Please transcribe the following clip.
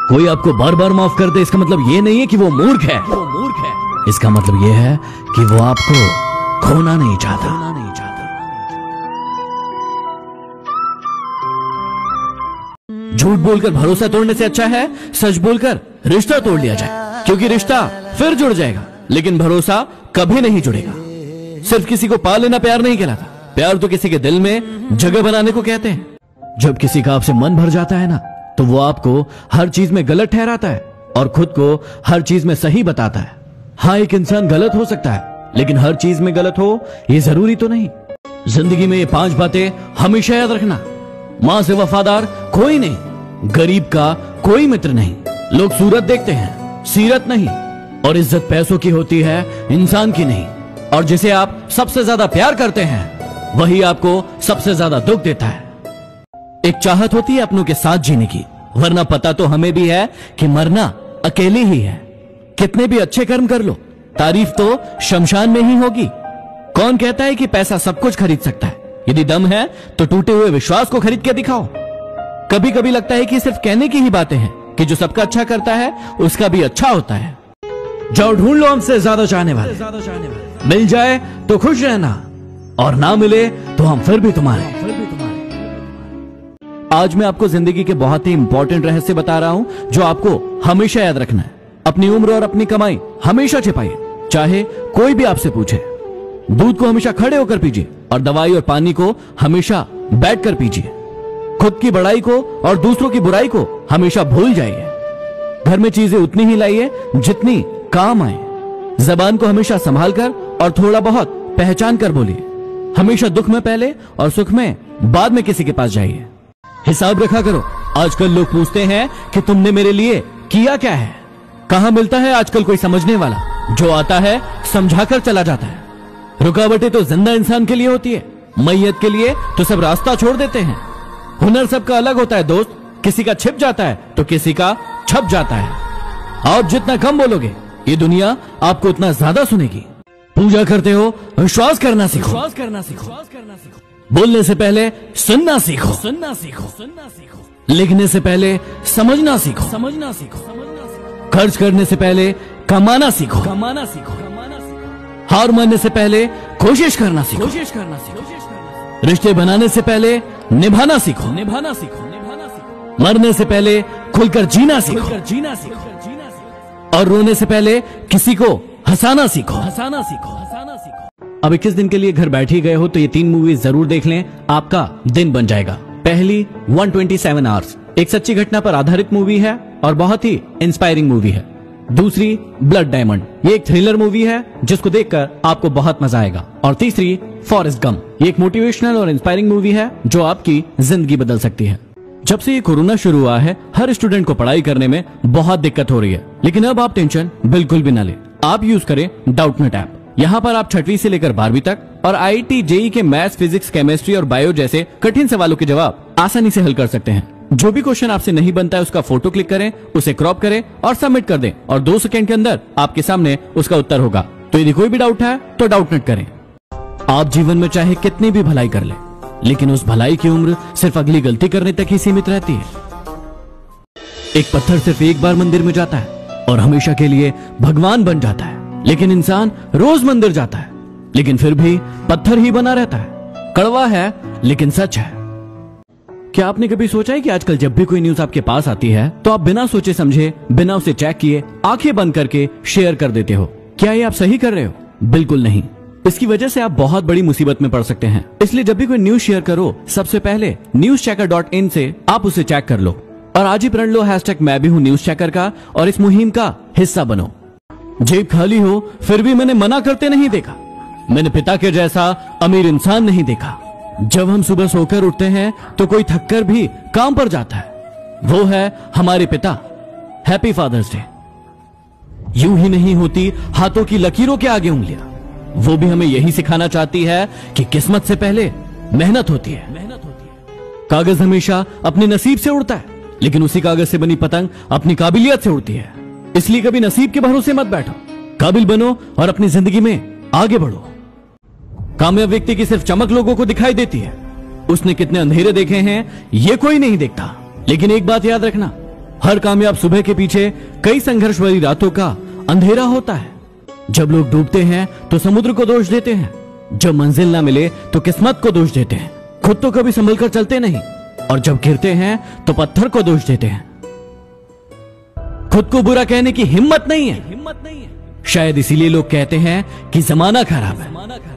कोई आपको बार बार माफ कर दे इसका मतलब ये नहीं है कि वो मूर्ख है। इसका मतलब ये है कि वो आपको खोना नहीं चाहता। झूठ बोलकर भरोसा तोड़ने से अच्छा है सच बोलकर रिश्ता तोड़ लिया जाए, क्योंकि रिश्ता फिर जुड़ जाएगा लेकिन भरोसा कभी नहीं जुड़ेगा। सिर्फ किसी को पा लेना प्यार नहीं कहलाता, प्यार तो किसी के दिल में जगह बनाने को कहते हैं। जब किसी का आपसे मन भर जाता है ना, तो वो आपको हर चीज में गलत ठहराता है और खुद को हर चीज में सही बताता है। हाँ, एक इंसान गलत हो सकता है लेकिन हर चीज में गलत हो ये जरूरी तो नहीं। जिंदगी में ये 5 बातें हमेशा याद रखना। मां से वफादार कोई नहीं, गरीब का कोई मित्र नहीं, लोग सूरत देखते हैं सीरत नहीं, और इज्जत पैसों की होती है इंसान की नहीं, और जिसे आप सबसे ज्यादा प्यार करते हैं वही आपको सबसे ज्यादा दुख देता है। एक चाहत होती है अपनों के साथ जीने की, वरना पता तो हमें भी है कि मरना अकेले ही है। कितने भी अच्छे कर्म कर लो, तारीफ तो शमशान में ही होगी। कौन कहता है कि पैसा सब कुछ खरीद सकता है? यदि दम है तो टूटे हुए विश्वास को खरीद के दिखाओ। कभी कभी लगता है कि सिर्फ कहने की ही बातें हैं कि जो सबका अच्छा करता है उसका भी अच्छा होता है। जाओ ढूंढ लो हमसे ज्यादा चाहने वाले, मिल जाए तो खुश रहना और ना मिले तो हम फिर भी तुम्हारे। आज मैं आपको जिंदगी के बहुत ही इंपॉर्टेंट रहस्य बता रहा हूं जो आपको हमेशा याद रखना है। अपनी उम्र और अपनी कमाई हमेशा छिपाइए, चाहे कोई भी आपसे पूछे। दूध को हमेशा खड़े होकर पीजिए और दवाई और पानी को हमेशा बैठकर पीजिए। खुद की बड़ाई को और दूसरों की बुराई को हमेशा भूल जाइए। घर में चीजें उतनी ही लाइए जितनी काम आए। जबान को हमेशा संभाल कर और थोड़ा बहुत पहचान कर बोलिए। हमेशा दुख में पहले और सुख में बाद में किसी के पास जाइए। हिसाब रखा करो। आजकल लोग पूछते हैं कि तुमने मेरे लिए किया क्या है। कहां मिलता है आजकल कोई समझने वाला? जो आता है समझाकर चला जाता है। रुकावटें तो जिंदा इंसान के लिए होती है, मैयत के लिए तो सब रास्ता छोड़ देते हैं। हुनर सबका अलग होता है दोस्त, किसी का छिप जाता है तो किसी का छप जाता है। आप जितना कम बोलोगे ये दुनिया आपको उतना ज्यादा सुनेगी। पूजा करते हो विश्वास करना सीखो। बोलने से पहले सुनना सीखो। लिखने से पहले समझना सीखो। खर्च करने से पहले कमाना सीखो। हार मानने से पहले कोशिश करना सीखो। रिश्ते बनाने से पहले निभाना सीखो। मरने से पहले खुलकर जीना सीखो। और रोने से पहले किसी को हंसाना सीखो। अब 21 दिन के लिए घर बैठ ही गए हो तो ये 3 मूवीज जरूर देख लें, आपका दिन बन जाएगा। पहली 127 आवर्स, एक सच्ची घटना पर आधारित मूवी है और बहुत ही इंस्पायरिंग मूवी है। दूसरी ब्लड डायमंड, ये एक थ्रिलर मूवी है जिसको देखकर आपको बहुत मजा आएगा। और तीसरी फॉरेस्ट गम, ये एक मोटिवेशनल और इंस्पायरिंग मूवी है जो आपकी जिंदगी बदल सकती है। जब से ये कोरोना शुरू हुआ है हर स्टूडेंट को पढ़ाई करने में बहुत दिक्कत हो रही है, लेकिन अब आप टेंशन बिल्कुल भी ना ले। आप यूज करें डाउटनेट ऐप। यहाँ पर आप 6वीं से लेकर 12वीं तक और IIT JEE के मैथ्स, फिजिक्स, केमिस्ट्री और बायो जैसे कठिन सवालों के जवाब आसानी से हल कर सकते हैं। जो भी क्वेश्चन आपसे नहीं बनता है उसका फोटो क्लिक करें, उसे क्रॉप करें और सबमिट कर दें और 2 सेकंड के अंदर आपके सामने उसका उत्तर होगा। तो यदि कोई भी डाउट है तो डाउटनेट करें। आप जीवन में चाहे कितनी भी भलाई कर ले, लेकिन उस भलाई की उम्र सिर्फ अगली गलती करने तक ही सीमित रहती है। एक पत्थर सिर्फ एक बार मंदिर में जाता है और हमेशा के लिए भगवान बन जाता है, लेकिन इंसान रोज मंदिर जाता है लेकिन फिर भी पत्थर ही बना रहता है। कड़वा है लेकिन सच है। क्या आपने कभी सोचा है कि आजकल जब भी कोई न्यूज आपके पास आती है तो आप बिना सोचे समझे, बिना उसे चेक किए, आंखें बंद करके शेयर कर देते हो? क्या ये आप सही कर रहे हो? बिल्कुल नहीं। इसकी वजह से आप बहुत बड़ी मुसीबत में पड़ सकते हैं। इसलिए जब भी कोई न्यूज शेयर करो सबसे पहले newschecker.in से आप उसे चेक कर लो और आज ही प्रण लो #मैं भी हूँ न्यूज चेकर का और इस मुहिम का हिस्सा बनो। जेब खाली हो फिर भी मैंने मना करते नहीं देखा। मैंने पिता के जैसा अमीर इंसान नहीं देखा। जब हम सुबह सोकर उठते हैं तो कोई थककर भी काम पर जाता है, वो है हमारे पिता। Happy father's day. यूं ही नहीं होती हाथों की लकीरों के आगे उंगलियां। वो भी हमें यही सिखाना चाहती है कि किस्मत से पहले मेहनत होती है। कागज हमेशा अपने नसीब से उड़ता है, लेकिन उसी कागज से बनी पतंग अपनी काबिलियत से उड़ती है। इसलिए कभी नसीब के भरोसे मत बैठो, काबिल बनो और अपनी जिंदगी में आगे बढ़ो। कामयाब व्यक्ति की सिर्फ चमक लोगों को दिखाई देती है, उसने कितने अंधेरे देखे हैं ये कोई नहीं देखता। लेकिन एक बात याद रखना, हर कामयाब सुबह के पीछे कई संघर्ष भरी रातों का अंधेरा होता है। जब लोग डूबते हैं तो समुद्र को दोष देते हैं, जब मंजिल ना मिले तो किस्मत को दोष देते हैं, खुद तो कभी संभल कर चलते नहीं, और जब गिरते हैं तो पत्थर को दोष देते हैं। खुद को बुरा कहने की हिम्मत नहीं है। शायद इसीलिए लोग कहते हैं कि जमाना खराब है।